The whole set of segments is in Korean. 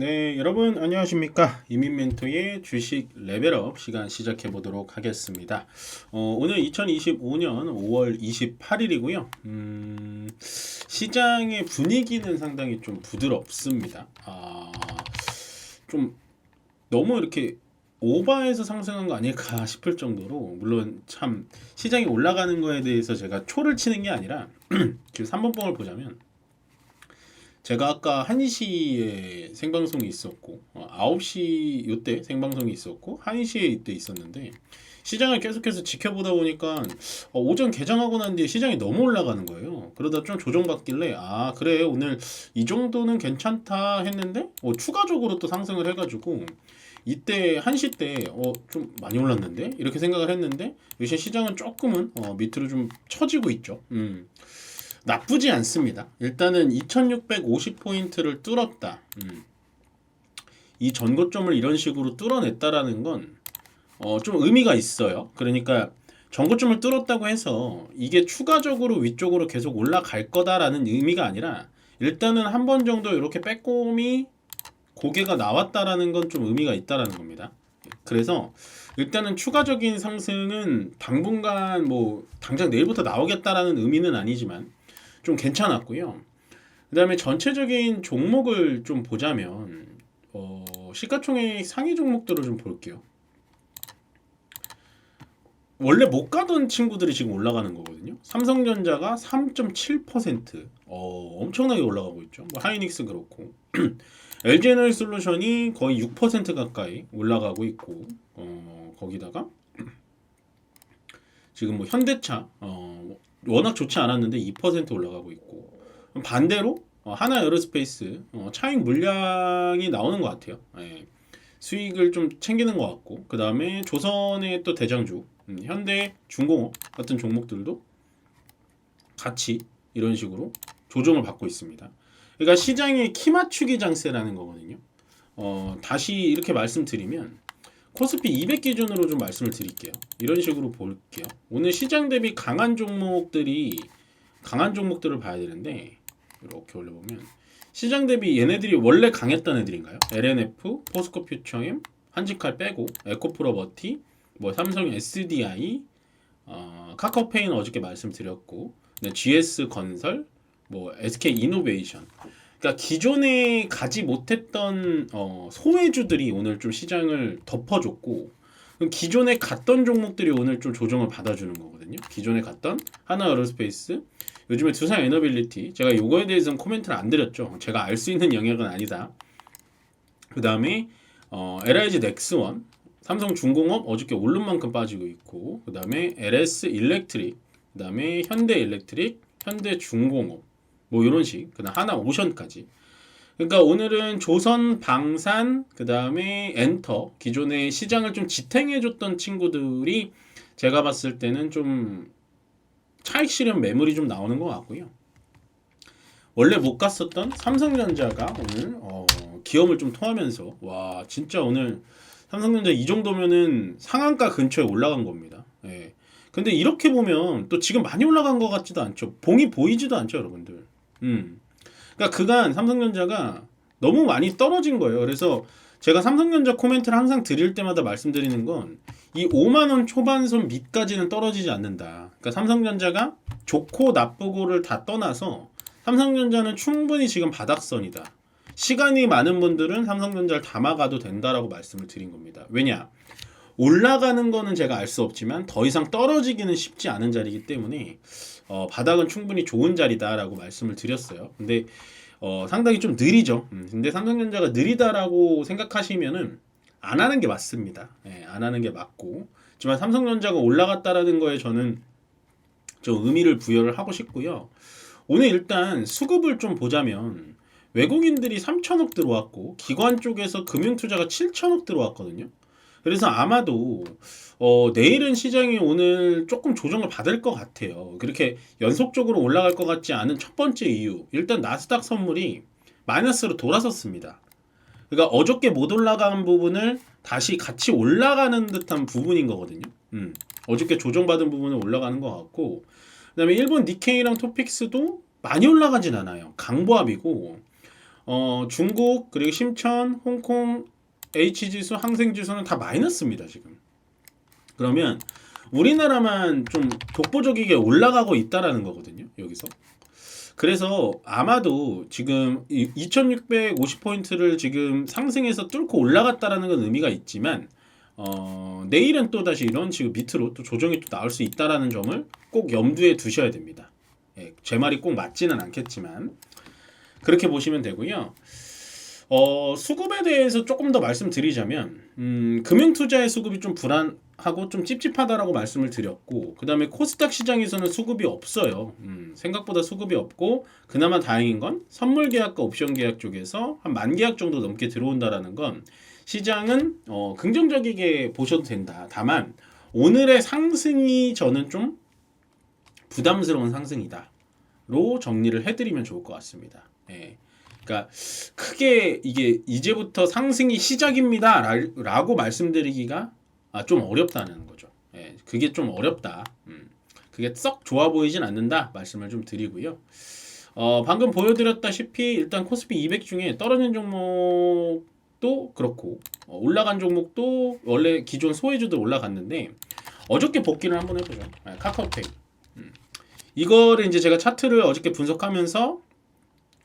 네, 여러분 안녕하십니까? 이민멘토의 주식 레벨업 시간 시작해 보도록 하겠습니다. 오늘 2025년 5월 28일이고요. 시장의 분위기는 상당히 좀 부드럽습니다. 좀 너무 이렇게 오버해서 상승한 거 아닐까 싶을 정도로, 물론 참 시장이 올라가는 거에 대해서 제가 초를 치는 게 아니라 지금 3번봉을 보자면, 제가 아까 1시에 생방송이 있었고 9시 요때 생방송이 있었고 1시에 이때 있었는데, 시장을 계속해서 지켜보다 보니까 오전 개장하고 난 뒤에 시장이 너무 올라가는 거예요. 그러다 좀 조정받길래 그래 오늘 이 정도는 괜찮다 했는데 추가적으로 또 상승을 해가지고 이때 1시 때 좀 많이 올랐는데 이렇게 생각을 했는데, 요새 시장은 조금은 밑으로 좀 처지고 있죠. 나쁘지 않습니다. 일단은 2650포인트를 뚫었다. 이 전고점을 이런 식으로 뚫어냈다라는 건 좀 의미가 있어요. 그러니까 전고점을 뚫었다고 해서 이게 추가적으로 위쪽으로 계속 올라갈 거다라는 의미가 아니라, 일단은 한 번 정도 이렇게 빼꼼히 고개가 나왔다라는 건 좀 의미가 있다라는 겁니다. 그래서 일단은 추가적인 상승은 당분간 뭐 당장 내일부터 나오겠다라는 의미는 아니지만 좀 괜찮았고요. 그 다음에 전체적인 종목을 좀 보자면 시가총액 상위 종목들을 좀 볼게요. 원래 못 가던 친구들이 지금 올라가는 거거든요. 삼성전자가 3.7% 엄청나게 올라가고 있죠. 뭐 하이닉스 그렇고 LG에너지솔루션이 거의 6% 가까이 올라가고 있고, 거기다가 지금 뭐 현대차 워낙 좋지 않았는데 2% 올라가고 있고, 반대로 하나 에어로스페이스 차익 물량이 나오는 것 같아요. 예. 수익을 좀 챙기는 것 같고, 그 다음에 조선의 또 대장주 현대 중공업 같은 종목들도 같이 이런 식으로 조정을 받고 있습니다. 그러니까 시장의 키 맞추기 장세라는 거거든요. 다시 이렇게 말씀드리면 코스피 200 기준으로 좀 말씀을 드릴게요. 이런 식으로 볼게요. 오늘 시장 대비 강한 종목들을 봐야 되는데, 이렇게 올려보면 시장 대비 얘네들이 원래 강했던 애들인가요? LNF, 포스코 퓨처엠, 한직칼 빼고 에코프로버티, 뭐 삼성 SDI, 카카오페이는 어저께 말씀드렸고, 네, GS 건설, 뭐 SK 이노베이션. 그러니까 기존에 가지 못했던 소외주들이 오늘 좀 시장을 덮어줬고, 기존에 갔던 종목들이 오늘 좀 조정을 받아주는 거거든요. 기존에 갔던 하나 에어로스페이스, 요즘에 두산 에너빌리티, 제가 요거에 대해서는 코멘트를 안 드렸죠. 제가 알 수 있는 영역은 아니다. 그 다음에 LIG 넥스원, 삼성중공업 어저께 오른 만큼 빠지고 있고, 그 다음에 LS 일렉트릭, 그 다음에 현대 일렉트릭, 현대중공업, 뭐 이런 식, 그다음 하나 오션까지. 그러니까 오늘은 조선 방산, 그 다음에 엔터, 기존의 시장을 좀 지탱해줬던 친구들이 제가 봤을 때는 좀 차익 실현 매물이 좀 나오는 것 같고요. 원래 못 갔었던 삼성전자가 오늘 기염을 좀 토하면서, 와 진짜 오늘 삼성전자 이 정도면은 상한가 근처에 올라간 겁니다. 예. 근데 이렇게 보면 또 지금 많이 올라간 것 같지도 않죠. 봉이 보이지도 않죠, 여러분들. 그러니까 그간 삼성전자가 너무 많이 떨어진 거예요. 그래서 제가 삼성전자 코멘트를 항상 드릴 때마다 말씀드리는 건, 이 5만 원 초반선 밑까지는 떨어지지 않는다. 그러니까 삼성전자가 좋고 나쁘고를 다 떠나서 삼성전자는 충분히 지금 바닥선이다. 시간이 많은 분들은 삼성전자를 담아가도 된다라고 말씀을 드린 겁니다. 왜냐? 올라가는 거는 제가 알 수 없지만 더 이상 떨어지기는 쉽지 않은 자리이기 때문에 바닥은 충분히 좋은 자리다라고 말씀을 드렸어요. 근데 상당히 좀 느리죠. 근데 삼성전자가 느리다라고 생각하시면은 안 하는 게 맞습니다. 예, 안 하는 게 맞고, 하지만 삼성전자가 올라갔다라는 거에 저는 좀 의미를 부여를 하고 싶고요. 오늘 일단 수급을 좀 보자면 외국인들이 3천억 들어왔고, 기관 쪽에서 금융투자가 7천억 들어왔거든요. 그래서 아마도 내일은 시장이 오늘 조금 조정을 받을 것 같아요. 그렇게 연속적으로 올라갈 것 같지 않은 첫 번째 이유, 일단 나스닥 선물이 마이너스로 돌아섰습니다. 그러니까 어저께 못 올라간 부분을 다시 같이 올라가는 듯한 부분인 거거든요. 어저께 조정받은 부분은 올라가는 것 같고, 그 다음에 일본 니케이랑 토픽스도 많이 올라가진 않아요. 강보합이고, 중국 그리고 심천, 홍콩, H지수, 항생지수는 다 마이너스입니다 지금. 그러면 우리나라만 좀 독보적이게 올라가고 있다라는 거거든요 여기서. 그래서 아마도 지금 2650포인트를 지금 상승해서 뚫고 올라갔다라는 건 의미가 있지만 내일은 또 다시 이런 식으로 밑으로 또 조정이 또 나올 수 있다라는 점을 꼭 염두에 두셔야 됩니다. 예, 제 말이 꼭 맞지는 않겠지만 그렇게 보시면 되고요. 수급에 대해서 조금 더 말씀드리자면 금융투자의 수급이 좀 불안하고 좀 찝찝하다라고 말씀을 드렸고 그 다음에 코스닥 시장에서는 수급이 없어요. 생각보다 수급이 없고 그나마 다행인 건 선물 계약과 옵션 계약 쪽에서 한 10,000계약 정도 넘게 들어온다라는 건 시장은 긍정적이게 보셔도 된다. 다만 오늘의 상승이 저는 좀 부담스러운 상승이다 로 정리를 해드리면 좋을 것 같습니다. 예. 그러니까 크게 이게 이제부터 상승이 시작입니다 라고 말씀드리기가 좀 어렵다는 거죠. 예, 그게 좀 어렵다. 그게 썩 좋아 보이진 않는다 말씀을 좀 드리고요. 방금 보여드렸다시피 일단 코스피 200 중에 떨어진 종목도 그렇고 올라간 종목도 원래 기존 소외주들 올라갔는데 어저께 복귀를 한번 해보죠. 카카오페이. 이거를 이제 제가 차트를 어저께 분석하면서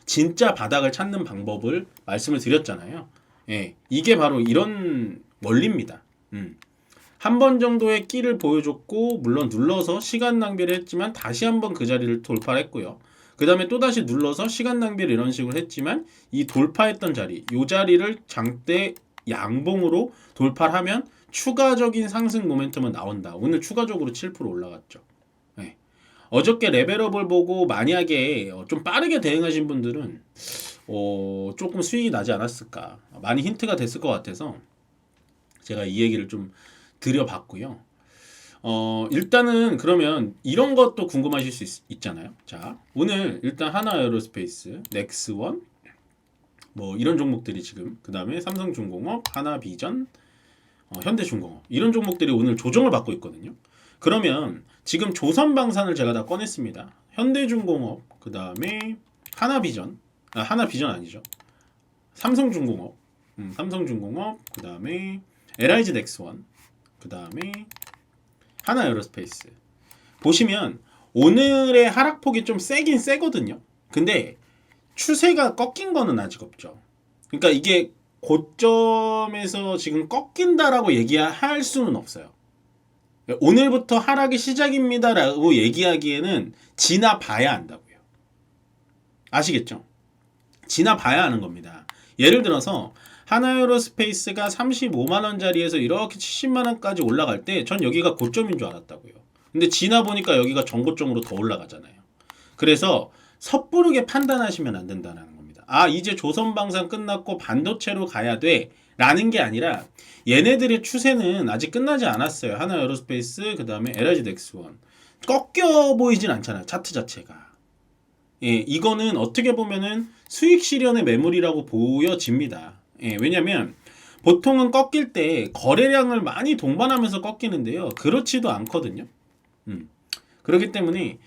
진짜 바닥을 찾는 방법을 말씀을 드렸잖아요. 예, 이게 바로 이런 원리입니다. 한 번 정도의 끼를 보여줬고 물론 눌러서 시간 낭비를 했지만 다시 한번 그 자리를 돌파했고요. 그 다음에 또다시 눌러서 시간 낭비를 이런 식으로 했지만 이 돌파했던 자리, 이 자리를 장대 양봉으로 돌파하면 추가적인 상승 모멘텀은 나온다. 오늘 추가적으로 7% 올라갔죠. 예. 어저께 레벨업을 보고 만약에 좀 빠르게 대응하신 분들은 조금 수익이 나지 않았을까 많이 힌트가 됐을 것 같아서 제가 이 얘기를 좀 드려봤고요. 일단은 그러면 이런 것도 궁금하실 수 있잖아요. 자, 오늘 일단 하나에어로스페이스, 넥스원 뭐 이런 종목들이 지금 그 다음에 삼성중공업, 하나비전, 현대중공업 이런 종목들이 오늘 조정을 받고 있거든요. 그러면 지금 조선방산을 제가 다 꺼냈습니다. 현대중공업, 그 다음에 하나비전, 하나비전 아니죠. 삼성중공업, 삼성중공업, 그 다음에 LIG 넥스원, 그 다음에 하나에어로스페이스. 보시면 오늘의 하락폭이 좀 세긴 세거든요. 근데 추세가 꺾인 거는 아직 없죠. 그러니까 이게 고점에서 지금 꺾인다라고 얘기할 수는 없어요. 오늘부터 하락이 시작입니다라고 얘기하기에는 지나봐야 한다고요. 아시겠죠? 지나봐야 하는 겁니다. 예를 들어서 하나에어로스페이스가 35만원짜리에서 이렇게 70만원까지 올라갈 때 전 여기가 고점인 줄 알았다고요. 근데 지나보니까 여기가 전고점으로 더 올라가잖아요. 그래서 섣부르게 판단하시면 안 된다는 겁니다. 이제 조선방산 끝났고 반도체로 가야 돼 라는 게 아니라 얘네들의 추세는 아직 끝나지 않았어요. 하나에어로스페이스, 그 다음에 LIG 넥스원 꺾여 보이진 않잖아요. 차트 자체가. 예, 이거는 어떻게 보면은 수익 실현의 매물이라고 보여집니다. 예, 왜냐면 보통은 꺾일 때 거래량을 많이 동반하면서 꺾이는데요. 그렇지도 않거든요. 그렇기 때문에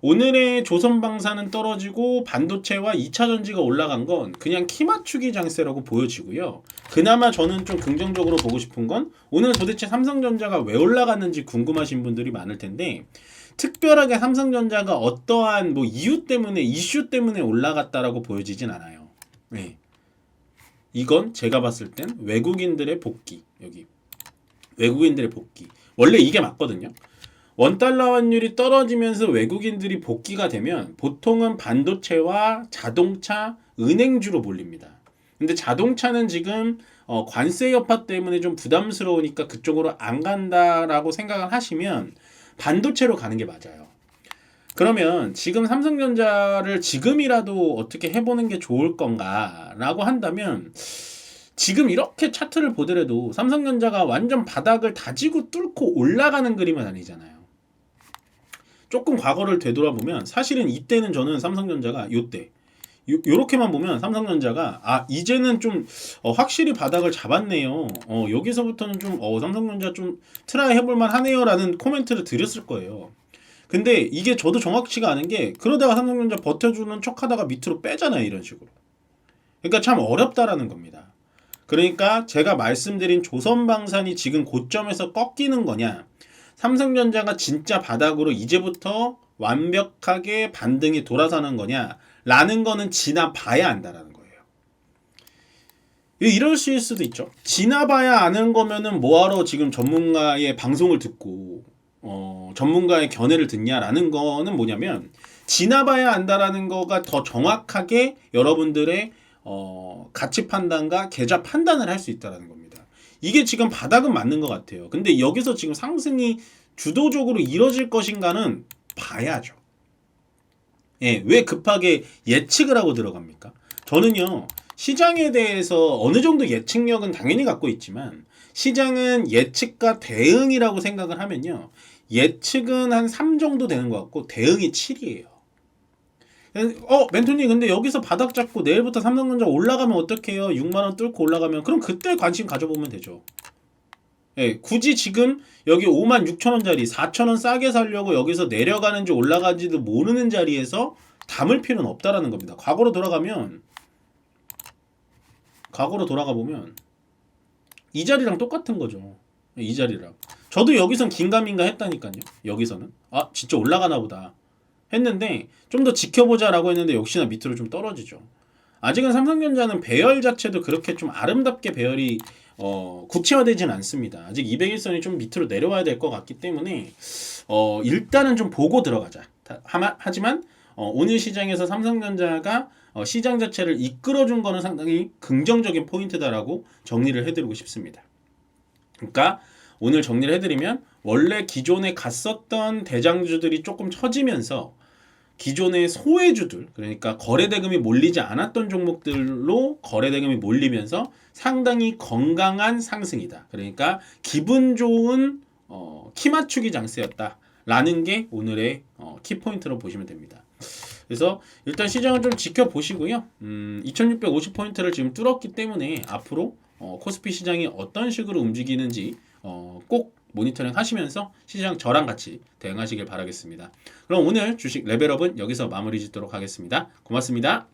오늘의 조선방사는 떨어지고 반도체와 2차전지가 올라간 건 그냥 키 맞추기 장세라고 보여지고요. 그나마 저는 좀 긍정적으로 보고 싶은 건 오늘 도대체 삼성전자가 왜 올라갔는지 궁금하신 분들이 많을 텐데 특별하게 삼성전자가 어떠한 뭐 이유 때문에 이슈 때문에 올라갔다라고 보여지진 않아요. 네. 이건 제가 봤을 땐 외국인들의 복귀. 여기 외국인들의 복귀. 원래 이게 맞거든요. 원달러 환율이 떨어지면서 외국인들이 복귀가 되면 보통은 반도체와 자동차, 은행주로 몰립니다. 근데 자동차는 지금 관세 여파 때문에 좀 부담스러우니까 그쪽으로 안 간다라고 생각을 하시면 반도체로 가는 게 맞아요. 그러면 지금 삼성전자를 지금이라도 어떻게 해보는 게 좋을 건가라고 한다면 지금 이렇게 차트를 보더라도 삼성전자가 완전 바닥을 다지고 뚫고 올라가는 그림은 아니잖아요. 조금 과거를 되돌아보면 사실은 이때는 저는 삼성전자가 요렇게만 보면 삼성전자가 이제는 좀 확실히 바닥을 잡았네요. 여기서부터는 좀 삼성전자 좀 트라이 해볼만 하네요 라는 코멘트를 드렸을 거예요. 근데 이게 저도 정확치가 않은 게 그러다가 삼성전자 버텨주는 척 하다가 밑으로 빼잖아요. 이런 식으로. 그러니까 참 어렵다라는 겁니다. 그러니까 제가 말씀드린 조선방산이 지금 고점에서 꺾이는 거냐, 삼성전자가 진짜 바닥으로 이제부터 완벽하게 반등이 돌아서는 거냐라는 거는 지나봐야 안다라는 거예요. 이럴 수도 있죠. 지나봐야 아는 거면은 뭐하러 지금 전문가의 방송을 듣고 전문가의 견해를 듣냐라는 거는 뭐냐면, 지나봐야 안다라는 거가 더 정확하게 여러분들의 가치 판단과 계좌 판단을 할 수 있다라는 겁니다. 이게 지금 바닥은 맞는 것 같아요. 근데 여기서 지금 상승이 주도적으로 이뤄질 것인가는 봐야죠. 예, 왜 급하게 예측을 하고 들어갑니까? 저는요, 시장에 대해서 어느 정도 예측력은 당연히 갖고 있지만, 시장은 예측과 대응이라고 생각을 하면요, 예측은 한 3 정도 되는 것 같고 대응이 7이에요. 멘토님, 근데 여기서 바닥 잡고 내일부터 삼성전자 올라가면 어떡해요? 6만원 뚫고 올라가면. 그럼 그때 관심 가져보면 되죠. 예, 굳이 지금 여기 56,000원짜리 4,000원 싸게 살려고 여기서 내려가는지 올라가는지도 모르는 자리에서 담을 필요는 없다라는 겁니다. 과거로 돌아가 보면 이 자리랑 똑같은 거죠. 이 자리랑. 저도 여기선 긴가민가 했다니까요. 여기서는 진짜 올라가나 보다 했는데, 좀 더 지켜보자라고 했는데 역시나 밑으로 좀 떨어지죠. 아직은 삼성전자는 배열 자체도 그렇게 좀 아름답게 배열이 구체화되진 않습니다. 아직 200일선이 좀 밑으로 내려와야 될 것 같기 때문에 일단은 좀 보고 들어가자. 하지만 오늘 시장에서 삼성전자가 시장 자체를 이끌어준 거는 상당히 긍정적인 포인트다라고 정리를 해드리고 싶습니다. 그러니까 오늘 정리를 해드리면, 원래 기존에 갔었던 대장주들이 조금 처지면서 기존의 소외주들, 그러니까 거래대금이 몰리지 않았던 종목들로 거래대금이 몰리면서 상당히 건강한 상승이다. 그러니까 기분 좋은 키 맞추기 장세였다라는 게 오늘의 키포인트로 보시면 됩니다. 그래서 일단 시장을 좀 지켜보시고요. 2650포인트를 지금 뚫었기 때문에 앞으로 코스피 시장이 어떤 식으로 움직이는지 꼭 모니터링 하시면서 시장 저랑 같이 대응하시길 바라겠습니다. 그럼 오늘 주식 레벨업은 여기서 마무리 짓도록 하겠습니다. 고맙습니다.